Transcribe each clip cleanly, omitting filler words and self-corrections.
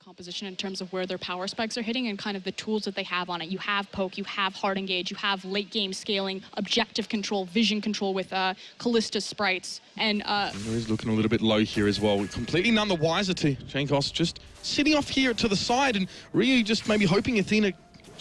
composition in terms of where their power spikes are hitting and kind of the tools that they have on it. You have poke, you have hard engage, you have late game scaling, objective control, vision control with Callista sprites, and he's looking a little bit low here as well. Completely none the wiser to Jankos just sitting off here to the side, and Ryu just maybe hoping Athena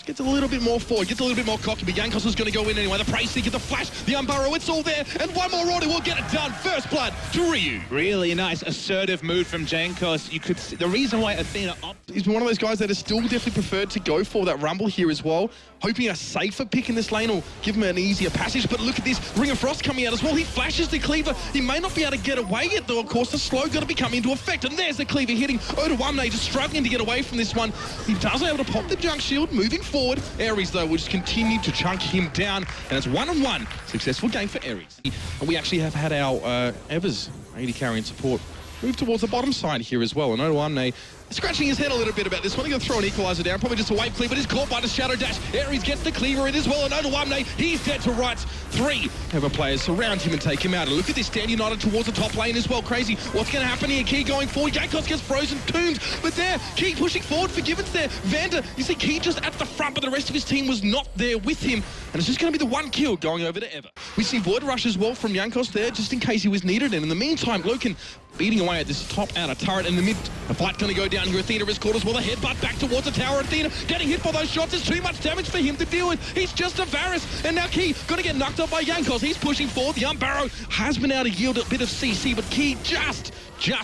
gets a little bit more forward, gets a little bit more cocky, but Jankos is going to go in anyway. The Praise Seeker, the flash, the Unburrow, it's all there, and one more order will get it done. First blood to Ryu. Really nice, assertive move from Jankos. You could see the reason why Athena he's been one of those guys that has still definitely preferred to go for that Rumble here as well, hoping a safer pick in this lane will give him an easier passage. But look at this, Ring of Frost coming out as well. He flashes the Cleaver. He may not be able to get away yet, though. Of course, the slow got to be coming into effect, and there's the Cleaver hitting. Oda just struggling to get away from this one. He does able to pop the junk shield, moving forward. Ares, though, will just continue to chunk him down, and it's 1-on-1. Successful game for Ares. And we actually have had our Evers, AD carry and support, move towards the bottom side here as well. And Oda scratching his head a little bit about this one. He's going to throw an equalizer down, probably just a wave cleave, but he's caught by the Shadow Dash. Ares gets the cleaver in as well, and Oda he's dead to rights. 3 Ever players surround him and take him out. And look at this, Stand United towards the top lane as well. Crazy. What's going to happen here? Key going forward. Jankos gets frozen, tombed, but there, Key pushing forward. Forgiven's there. Vander, you see Key just at the front, but the rest of his team was not there with him. And it's just going to be the one kill going over to Ever. We see Void Rush as well from Jankos there, just in case he was needed. And in the meantime, Loken beating away at this top outer turret in the mid. The fight going to go down here. Athena is caught as well. The headbutt back towards the tower. Athena getting hit by those shots. There's too much damage for him to deal with. He's just a Varus. And now Key going to get knocked up by Jankos. He's pushing forward. The Unbarrow has been able to yield a bit of CC, but Key just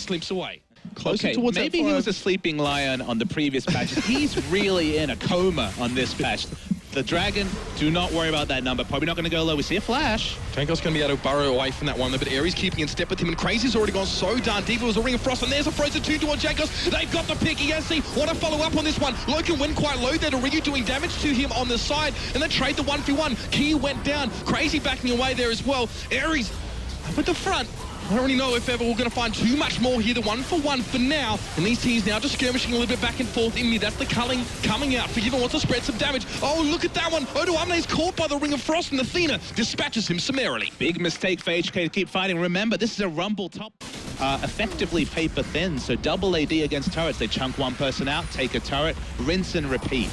limps away. Closer towards maybe he was a sleeping lion on the previous patches. He's really in a coma on this patch. The Dragon, do not worry about that number. Probably not going to go low. We see a flash. Jankos going to be able to burrow away from that one, but Ares keeping in step with him, and Crazy's already gone so darn deep. It was a Ring of Frost, and there's a Frozen 2 towards Jankos. They've got the pick. ESC want to follow up on this one. Loken went quite low there to Ryu, doing damage to him on the side, and then trade the 1v1. Key went down. Crazy backing away there as well. Ares up at the front. I don't really know if ever we're going to find too much more here. The 1-for-1 for now. And these teams now just skirmishing a little bit back and forth in mid. That's the culling coming out. Forgiven wants to spread some damage. Oh, look at that one. Oda is caught by the Ring of Frost, and Athena dispatches him summarily. Big mistake for H2k to keep fighting. Remember, this is a Rumble top. Effectively paper thin, so double AD against turrets. They chunk one person out, take a turret, rinse and repeat.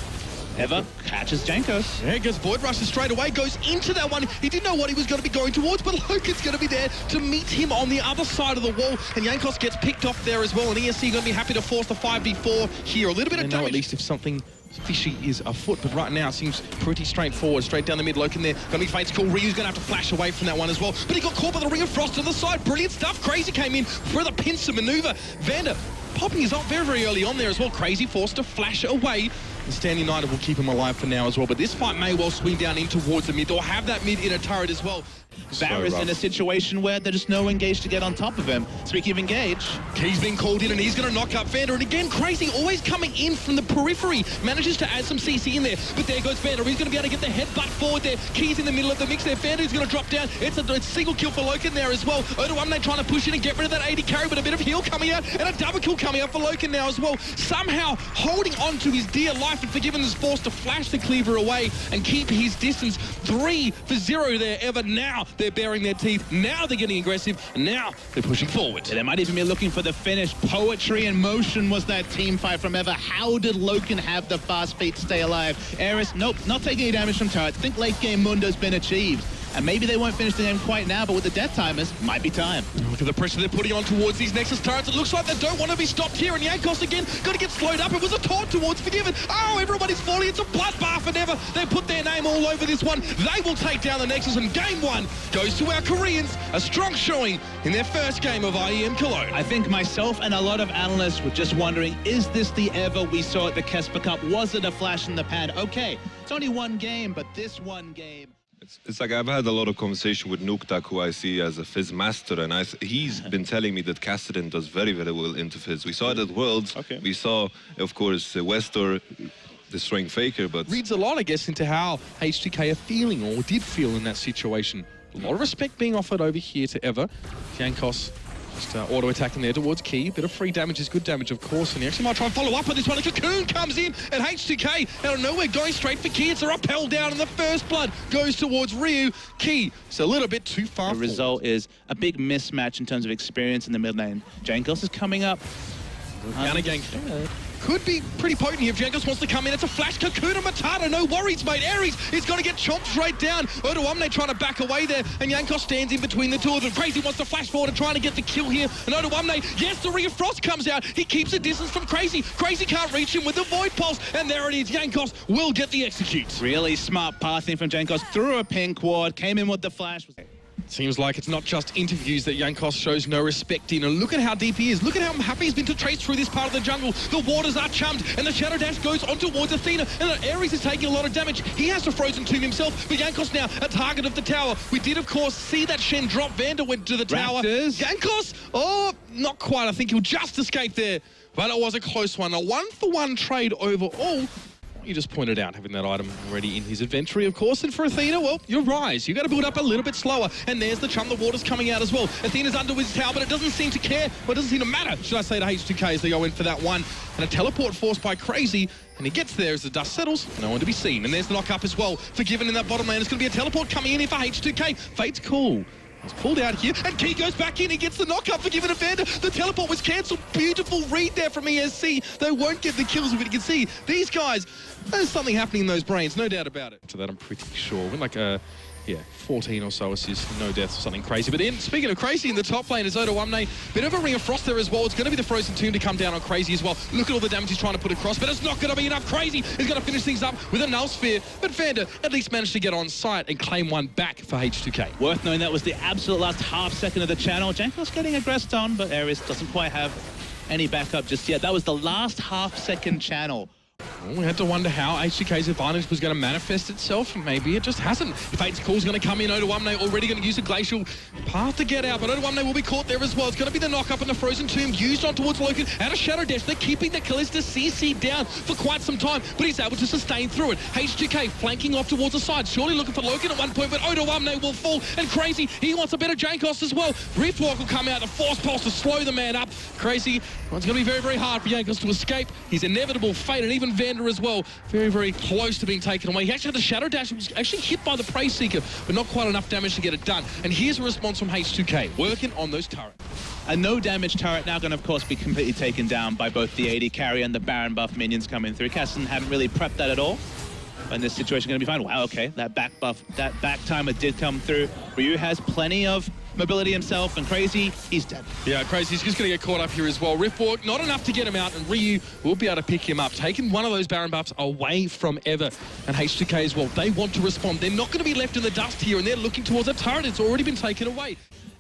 Ever catches Jankos. Yeah, goes Void Rushes straight away, goes into that one. He didn't know what he was going to be going towards, but Loken's going to be there to meet him on the other side of the wall, and Jankos gets picked off there as well, and ESC going to be happy to force the 5v4 here. A little bit of damage. At least if something fishy is afoot, but right now it seems pretty straightforward. Straight down the mid, Loken there. Going to be fates call. Ryu's going to have to flash away from that one as well, but he got caught by the Ring of Frost to the side. Brilliant stuff. Crazy came in for the pincer maneuver. Vander popping his ult very early on there as well. Crazy forced to flash away. And Stand United will keep him alive for now as well, but this fight may well swing down in towards the mid, or have that mid in a turret as well. Varus in a situation where there's no engage to get on top of him. Speaking of engage, Key's been called in, and he's going to knock up Vander. And again, Crazy always coming in from the periphery. Manages to add some CC in there, but there goes Vander. He's going to be able to get the headbutt forward there. Key's in the middle of the mix there. Vander's going to drop down. It's a single kill for Loken there as well. Oda trying to push in and get rid of that AD carry, but a bit of heal coming out, and a double kill coming out for Loken now as well. Somehow holding on to his dear life, and Forgiven is forced to flash the cleaver away and keep his distance. 3-0 there, Ever. Now they're baring their teeth. Now they're getting aggressive, and now they're pushing forward. Yeah, they might even be looking for the finish. Poetry in motion was that team fight from Ever. How did Loken have the fast feet to stay alive? Ares, nope, not taking any damage from turrets. I think late game Mundo's been achieved. And maybe they won't finish the game quite now, but with the death timers, might be time. Look at the pressure they're putting on towards these Nexus turrets. It looks like they don't want to be stopped here, and Jankos again got to get slowed up. It was a taunt towards Forgiven. Oh, everybody's falling. It's a bloodbath, and Ever. They put their name all over this one. They will take down the Nexus, and game 1 goes to our Koreans. A strong showing in their first game of IEM Cologne. I think myself and a lot of analysts were just wondering, is this the Ever we saw at the Kesper Cup? Was it a flash in the pan? Okay, it's only one game, but this one game. It's like I've had a lot of conversation with Nuktak, who I see as a Fizz master, and he's been telling me that Kassadin does very, very well into Fizz. We saw it at Worlds. Okay. We saw, of course, Westor destroying Faker, but... Reads a lot, I guess, into how H2k are feeling, or did feel in that situation. A lot of respect being offered over here to Ever. Jankos just auto-attacking there towards Key. A bit of free damage is good damage, of course, and he actually might try and follow up on this one. A Cocoon comes in, and H2k out of nowhere going straight for Key. It's a rappel down, and the first blood goes towards Ryu. Key, it's a little bit too far. The result is a big mismatch in terms of experience in the mid lane. Jankos is coming up. Counter gank. could be pretty potent here if Jankos wants to come in. It's a flash. Kakuna Matata, no worries, mate. Aries is going to get chomped straight down. Odoamne trying to back away there, and Jankos stands in between the two of them. Crazy wants to flash forward and trying to get the kill here. And Odoamne, yes, the Ring of Frost comes out. He keeps a distance from Crazy. Crazy can't reach him with the Void Pulse, and there it is. Jankos will get the execute. Really smart passing from Jankos through a pink ward, came in with the flash. Seems like it's not just interviews that Jankos shows no respect in. And look at how deep he is. Look at how happy he's been to trace through this part of the jungle. The waters are chummed, and the Shadow Dash goes on towards Athena. And Ares is taking a lot of damage. He has to Frozen Tomb himself, but Jankos now a target of the tower. We did, of course, see that Shen drop. Vander went to the tower. Raptors. Jankos, oh, not quite. I think he'll just escape there. But it was a close one. A 1-for-1 trade overall. You just pointed out having that item already in his inventory, of course. And for Athena, well, you're Rise. You got to build up a little bit slower. And there's the chum. The water's coming out as well. Athena's under his tower, but it doesn't seem to care. Well, it doesn't seem to matter, should I say, to H2k as they go in for that one. And a teleport forced by Crazy. And he gets there as the dust settles. No one to be seen. And there's the knock up as well. Forgiven in that bottom lane. It's going to be a teleport coming in here for H2k. Fate's cool. He's pulled out here, and Key goes back in. He gets the knock-up for giving a Vander. The teleport was cancelled. Beautiful read there from ESC. They won't get the kills, but you can see these guys, there's something happening in those brains, no doubt about it. To that, I'm pretty sure. With like a, 14 or so assists, no deaths or something crazy. But then, speaking of Crazy, in the top lane is Odoamne. Bit of a Ring of Frost there as well. It's going to be the Frozen Tomb to come down on Crazy as well. Look at all the damage he's trying to put across, but it's not going to be enough. Crazy is going to finish things up with a Null Sphere. But Vander at least managed to get on site and claim one back for H2k. Worth knowing that was the absolute last half second of the channel. Jankos getting aggressed on, but Ares doesn't quite have any backup just yet. That was the last half second channel. Well, we had to wonder how H2k's advantage was going to manifest itself. Maybe it just hasn't. Fate's Call's going to come in. Odoamne already going to use a Glacial path to get out, but Odoamne will be caught there as well. It's going to be the knock-up in the Frozen Tomb used on towards Loken and a Shadow Dash. They're keeping the Callista CC down for quite some time, but he's able to sustain through it. H2k flanking off towards the side, surely looking for Loken at one point, but Odoamne will fall, and Crazy, he wants a better Jankos as well. Riftwalk will come out, the Force Pulse to slow the man up. Crazy, well, it's going to be very, very hard for Jankos to escape his inevitable fate, and even Vander as well, very, very close to being taken away. He actually had a Shadow Dash. It was actually hit by the Prey Seeker, but not quite enough damage to get it done. And here's a response from H2k, working on those turrets. A no damage turret now going to, of course, be completely taken down by both the AD carry and the Baron buff minions coming through. Cassidy hadn't really prepped that at all. And this situation going to be fine. Wow, okay, that back buff, that back timer did come through. Ryu has plenty of mobility himself, and Crazy, he's dead. Yeah, Crazy's just going to get caught up here as well. Riftwalk, not enough to get him out, and Ryu will be able to pick him up, taking one of those Baron buffs away from Ever and H2k as well. They want to respond. They're not going to be left in the dust here, and they're looking towards a turret. It's already been taken away.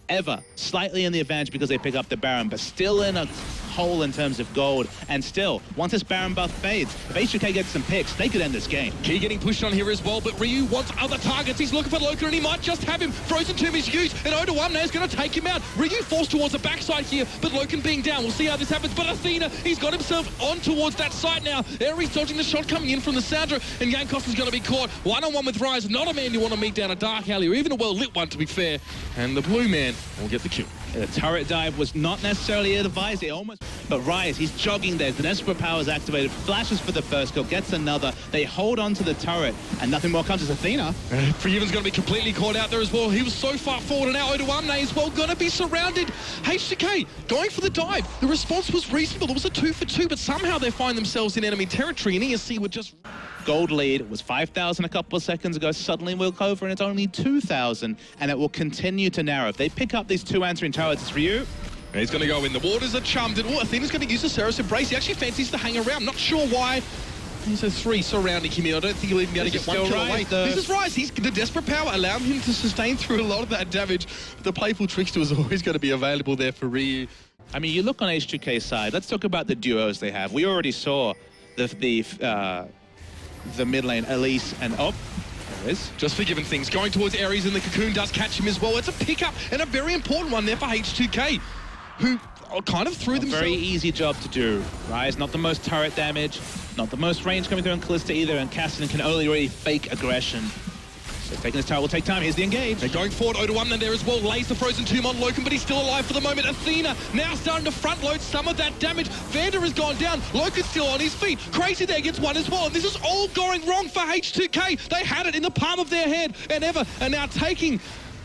Ever slightly in the advantage because they pick up the Baron, but still in a hole in terms of gold. And still, once this Baron buff fades, if H2k gets some picks, they could end this game. Key getting pushed on here as well, but Ryu wants other targets. He's looking for Loken, and he might just have him. Frozen Tomb is used, and Odoamne is going to take him out. Ryu forced towards the backside here, but Loken being down. We'll see how this happens. But Athena, he's got himself on towards that side now. Ares dodging the shot coming in from the Sandra, and Jankos is going to be caught one-on-one with Rise. Not a man you want to meet down a dark alley, or even a well-lit one, to be fair. And the blue man will get the kill. The turret dive was not necessarily advised. It almost... But Rise, he's jogging there. The desperate power is activated. Flashes for the first kill. Gets another. They hold on to the turret. And nothing more comes as Athena. Forgiven's going to be completely caught out there as well. He was so far forward, and now Odoamne as well going to be surrounded. H2k going for the dive. The response was reasonable. It was a 2-for-2, but somehow they find themselves in enemy territory, and ESC would just... Gold lead was 5,000 a couple of seconds ago. Suddenly we'll go over, and it's only 2,000, and it will continue to narrow. If they pick up these two answering turrets, it's for you. He's going to go in. The waters are chummed, and Athena's going to use the Ceres Embrace. He actually fancies to hang around. Not sure why. There's a 3 surrounding him here. I don't think he'll even be able to get one kill away. This is Rise. He's the desperate power allowing him to sustain through a lot of that damage. The playful trickster is always going to be available there for Ryu. I mean, you look on H2K's side. Let's talk about the duos they have. We already saw the mid lane, Elise and there it is. Just forgiving things. Going towards Ares, and the Cocoon does catch him as well. It's a pickup, and a very important one there for H2k, who kind of threw themselves. Very easy job to do. Rise, not the most turret damage, not the most range coming through on Callista either, and Cassidy can only really fake aggression. So taking this tower will take time. Here's the engage. They're going forward. Odoamne there as well. Lays the Frozen Tomb on Loken, but he's still alive for the moment. Athena now starting to front load some of that damage. Vander has gone down. Loken's still on his feet. Crazy there gets one as well. And this is all going wrong for H2k. They had it in the palm of their hand. And Ever are now taking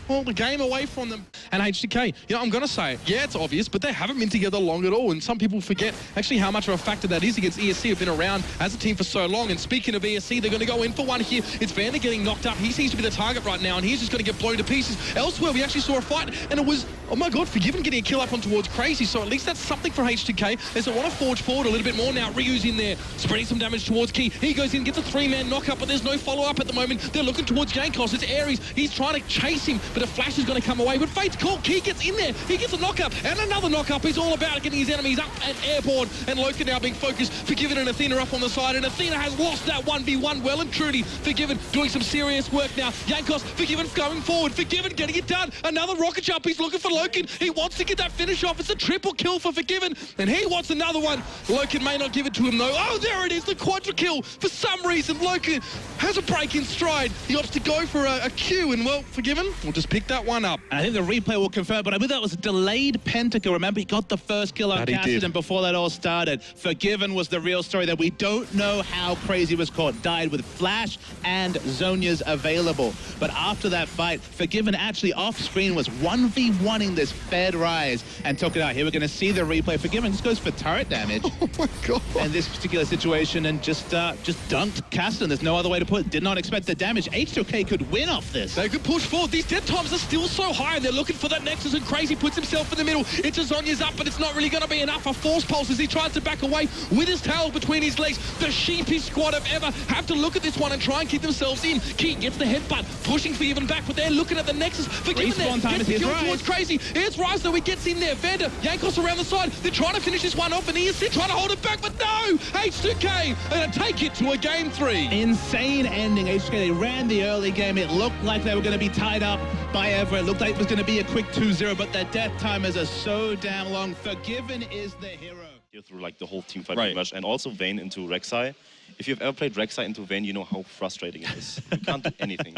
well, the game away from them. And H2k, I'm going to say it. Yeah, it's obvious, but they haven't been together long at all. And some people forget actually how much of a factor that is against ESC. Have been around as a team for so long. And speaking of ESC, they're going to go in for one here. It's Vander getting knocked up. He seems to be the target right now, and he's just going to get blown to pieces. Elsewhere, we actually saw a fight, and it was, oh my God, Forgiven getting a kill up on towards Crazy. So at least that's something for H2k. As they want to forge forward a little bit more now. Ryu's in there, spreading some damage towards Key. He goes in, gets a 3-man knockup, but there's no follow-up at the moment. They're looking towards Jankos. It's Aries. He's trying to chase him, but a flash is going to come away. But Fate's called. Key gets in there. He gets a knockup and another knockup. He's all about getting his enemies up and airborne. And Loka now being focused. Forgiven and Athena up on the side. And Athena has lost that 1v1 well and truly. Forgiven doing some serious work now. Jankos, Forgiven going forward. Forgiven getting it done. Another rocket jump. He's looking for Loken. He wants to get that finish off. It's a triple kill for Forgiven. And he wants another one. Loken may not give it to him though. Oh, there it is. The quadra kill. For some reason, Loken has a break in stride. He opts to go for a Q. And well, Forgiven will just pick that one up. I think the replay will confirm, but I believe that was a delayed pentakill. Remember, he got the first kill on Cassidy, and before that all started, Forgiven was the real story that we don't know how Crazy was caught. Died with Flash and Zhonya's available. But after that fight, Forgiven actually off-screen was 1v1ing this Fed Rise and took it out. Here we're going to see the replay. Forgiven just goes for turret damage. Oh my God. In this particular situation, and just dunked Cassidy. There's no other way to put it. Did not expect the damage. H2k could win off this. They could push forward. These dead times are still so high. They're looking for that Nexus, and Crazy puts himself in the middle. It's Zhonya's up, but it's not really going to be enough. A force pulse as he tries to back away with his tail between his legs. The sheepish squad of ever have to look at this one and try and keep themselves in. Key gets the headbutt, pushing for even back, but they're looking at the Nexus. Forgiven there, gets the kill towards Crazy. Here's Rise though, he gets in there. Vander, Jankos around the side. They're trying to finish this one off, and ESC trying to hold it back, but no! H2k are going to take it to a game 3. Insane ending. H2k, they ran the early game. It looked like they were going to be tied up by ever. It looked like it was going to be a quick 2-0, but their death timers are so damn long. Forgiven is the hero. Through like the whole team fight pretty much, and also Vayne into Rek'Sai. If you've ever played Rek'Sai into Vayne, you know how frustrating it is. You can't do anything.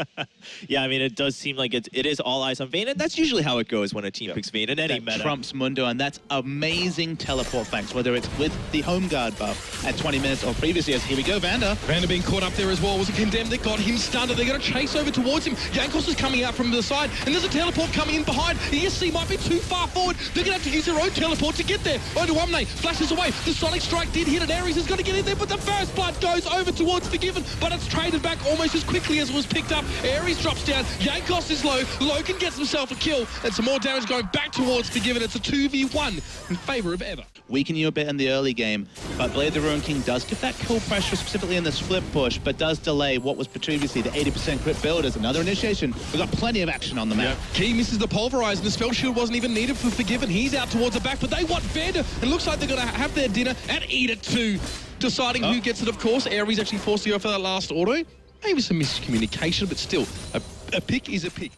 Yeah, I mean, it does seem like it is all eyes on Vayne, and that's usually how it goes when a team picks Vayne in any meta. Trumps Mundo, and that's amazing teleport thanks, whether it's with the home guard buff at 20 minutes or previously. As here we go, Vander. Vander being caught up there as well. Was a Condemned that got him stunned. They're going to chase over towards him. Jankos is coming out from the side, and there's a teleport coming in behind. ESC might be too far forward. They're going to have to use their own teleport to get there. Oduamne flashes away. The Sonic Strike did hit it. Aries is going to get in there, but the first blood goes over towards Forgiven, but it's traded back almost as quickly as it was picked up. Aries drops down. Jankos is low. Loken gets himself a kill, and some more damage going back towards Forgiven. It's a 2v1 in favor of Ever. Weaken you a bit in the early game, but Blade the Ruin King does give that kill pressure, specifically in the split push, but does delay what was previously the 80% crit build as another initiation. We've got plenty of action on the map. Key misses the Pulverize, and the Spell Shield wasn't even needed for Forgiven. He's out towards the back, but they want Vander. It looks like they're going to have their dinner and eat it too. Deciding who gets it, of course. Aries actually forced to go for that last auto. Maybe some miscommunication, but still, a pick is a pick.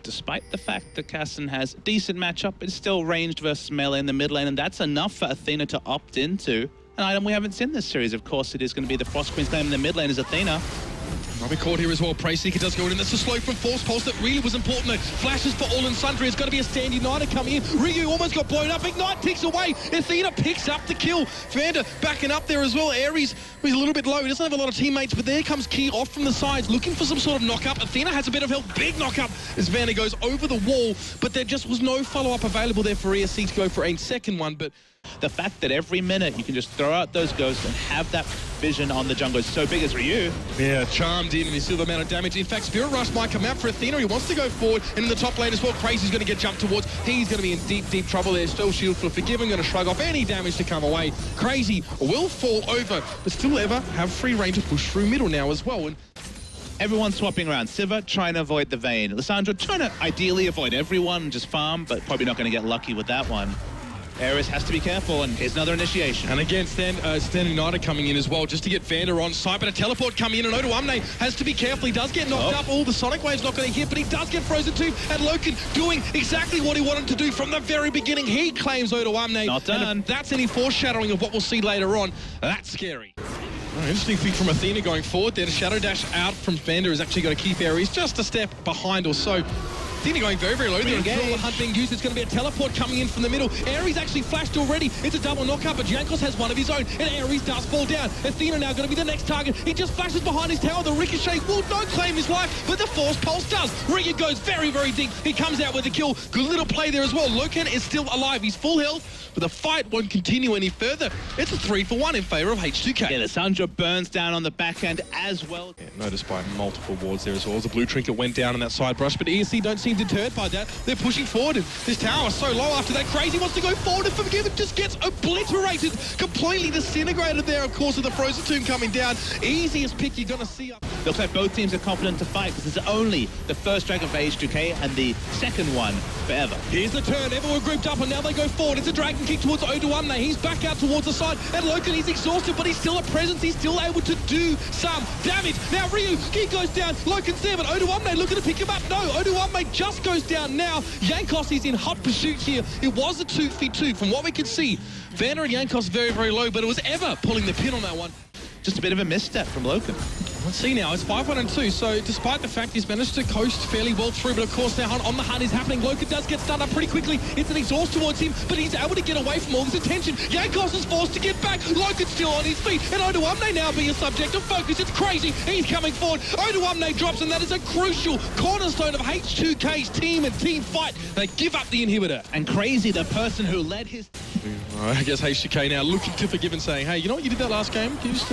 Despite the fact that Kasten has a decent matchup, it's still ranged versus melee in the mid lane, and that's enough for Athena to opt into an item we haven't seen this series. Of course, it is going to be the Frost Queen's claim in the mid lane is Athena. Might be caught here as well. Prey Seeker does go in. That's a slow from Force Pulse that really was important though. Flashes for all and sundry. It's going to be a Stand United coming in. Ryu almost got blown up. Ignite ticks away. Athena picks up the kill. Vander backing up there as well. Aries was a little bit low. He doesn't have a lot of teammates, but there comes Key off from the sides looking for some sort of knock-up. Athena has a bit of help. Big knock-up as Vander goes over the wall, but there just was no follow-up available there for ESC to go for a second one. But the fact that every minute you can just throw out those ghosts and have that vision on the jungle is so big as Ryu. Yeah, charmed in, and you see the amount of damage. In fact, Spirit Rush might come out for Athena. He wants to go forward, and in the top lane as well, Crazy's going to get jumped towards. He's going to be in deep, deep trouble there. Still shield for Forgiven, going to shrug off any damage to come away. Crazy will fall over, but still Ever have free reign to push through middle now as well. And everyone's swapping around. Siva trying to avoid the Vayne. Lissandra trying to ideally avoid everyone and just farm, but probably not going to get lucky with that one. Ares has to be careful, and here's another initiation. And again, Stand United coming in as well, just to get Vander on site, but a teleport coming in, and Oduamne has to be careful. He does get knocked up. The Sonic Wave's not going to hit, but he does get frozen too. And Loken doing exactly what he wanted to do from the very beginning. He claims Oduamne. Not done. And if that's any foreshadowing of what we'll see later on, that's scary. Interesting thing from Athena going forward there. The Shadow Dash out from Vander is actually going to keep Aries just a step behind or so. Athena going very, very low there. And the hunt being used. It's going to be a teleport coming in from the middle. Ares actually flashed already. It's a double knockout, but Jankos has one of his own. And Ares does fall down. Athena now going to be the next target. He just flashes behind his tower. The ricochet will not claim his life, but the force pulse does. Ria goes very, very deep. He comes out with a kill. Good little play there as well. Loken is still alive. He's full health, but the fight won't continue any further. It's a 3-for-1 in favor of H2k. Yeah, Lissandra burns down on the back end as well. Yeah, noticed by multiple wards there as well as the blue trinket went down on that side brush, but ESC don't seem deterred by that. They're pushing forward, and this tower is so low after that. Crazy wants to go forward, and Forgiven just gets obliterated, completely disintegrated there, of course, with the Frozen Tomb coming down. Easiest pick you're going to see up. Looks like both teams are confident to fight because it's only the first dragon for H2k and the second one for Eva. Here's the turn. Everyone grouped up, and now they go forward. It's a dragon kick towards Oduamne. He's back out towards the side, and Loken, he's exhausted, but he's still a presence. He's still able to do some damage. Now Ryu, he goes down. Loken's there, but Oduamne looking to pick him up. No, Oduamne just goes down now. Jankos is in hot pursuit here. It was a 2v2 from what we could see. Vanna and Jankos very, very low, but it was Eva pulling the pin on that one. Just a bit of a misstep from Loken. Let's see now, it's 5-1-2, so despite the fact he's managed to coast fairly well through, but of course now on the hunt is happening. Loken does get stunned up pretty quickly. It's an exhaust towards him, but he's able to get away from all this attention. Jankos is forced to get back. Loken's still on his feet, and Oduamne now being a subject of focus. It's crazy. He's coming forward. Oduamne drops, and that is a crucial cornerstone of H2k's team and team fight. They give up the inhibitor. And Crazy, the person who led his... I guess H2k now looking to Forgiven, saying, hey, you know what, you did that last game? Can you just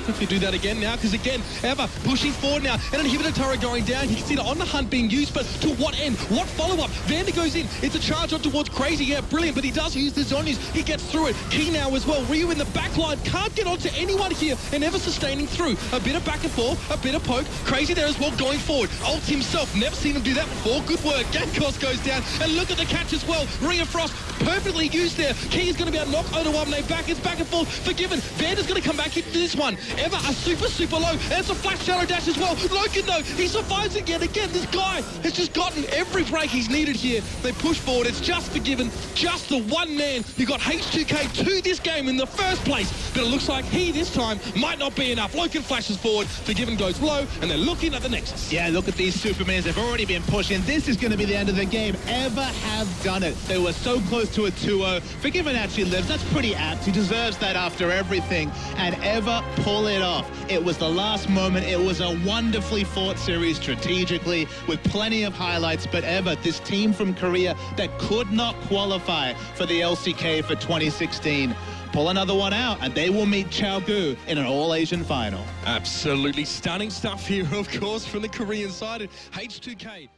quickly do that again now? Because again, Eva pushing forward now, and an inhibitor turret going down. You can see it on the hunt being used, but to what end? What follow-up? Vander goes in. It's a charge on towards Crazy. Yeah, brilliant, but he does use the Zonyas. He gets through it. Key now as well. Ryu in the back line. Can't get onto anyone here, and Eva sustaining through. A bit of back and forth, a bit of poke. Crazy there as well going forward. Ult himself. Never seen him do that before. Good work. Jankos goes down, and look at the catch as well. Ria Frost perfectly used there. Key is going to be able to knock Oduamne back. It's back and forth. Forgiven. Vander's going to come back into this one. Eva a super low. And it's a flash shadow dash as well. Loken though, he survives again. This guy has just gotten every break he's needed here. They push forward. It's just Forgiven. Just the one man who got H2k to this game in the first place. But it looks like he this time might not be enough. Loken flashes forward. Forgiven goes low, and they're looking at the Nexus. Yeah, look at these Supermans. They've already been pushing. This is going to be the end of the game. Eva have done it. They were so close to a 2-0. Forgiven actually lives. That's pretty apt. He deserves that after everything. And Eva pull it off. It was the last moment. It was a wonderfully fought series strategically with plenty of highlights. But Eva, this team from Korea that could not qualify for the LCK for 2016, pull another one out, and they will meet Chaogu in an all-Asian final. Absolutely stunning stuff here, of course, from the Korean side. H2k